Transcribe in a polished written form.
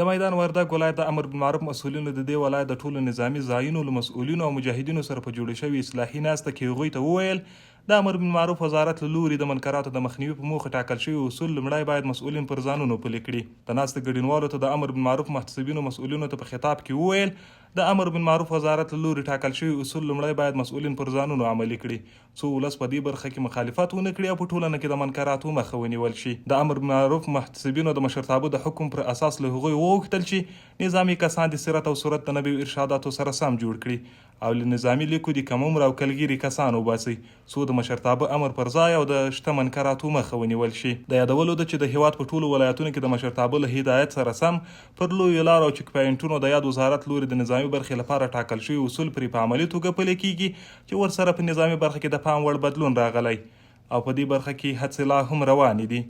د میدان وردګ ولایت د امر بالمعروف مسؤلینو د دې ولایت د ټولو نظامی ځایونو له مسؤلینو او مجاهدینو سره په جوړه شوې اصلاحي ناسته کې هغوی ته وویل د امر بالمعروف وزارت له لوري د منکراتو د مخنیوي په موخه ټاکل شوي اصول لومړی باید مسؤلین پر ځانونو پلي کړي. د ناستې ګډونوالو ته د امر بالمعروف محتسبینو مسؤلینو ته په خطاب کې وویل د امر بالمعروف وزارت له لوري ټاکل شوي اصول لومړی باید مسؤلین پر ځانونو عملي کړي څو ولس په دې برخه کې مخالفت ونه کړي او په ټولنه کې د منکراتو مخه ونیول شي. د امر بالمعروف محتسبینو د مشرتابه د حکم پر اساس له هغوی وغوښتل چې نظامي کسان د سیرت او سنت د نبي ارشاداتو سره سم جوړ کړي او له نظامي لیکو د کم عمر او کلګیري کسان وباسي څو د مشرتابه امر پر ځای او د شته منکراتو مخه ونیول شي. د یادولو ده چې د هیواد په ټولو ولایتونو کې د مشرتابه له هدایت سره سم پر لویو لارو او چک پاینټونو د یاد وزارت لوري د نظامي برخې لپاره ټاکل شوي اصول پرې په عملي توګه پلي کیږي چې ورسره په نظامي برخه کې د پام وړ بدلون راغلی او په دې برخه کې هڅې لا هم روانې دي.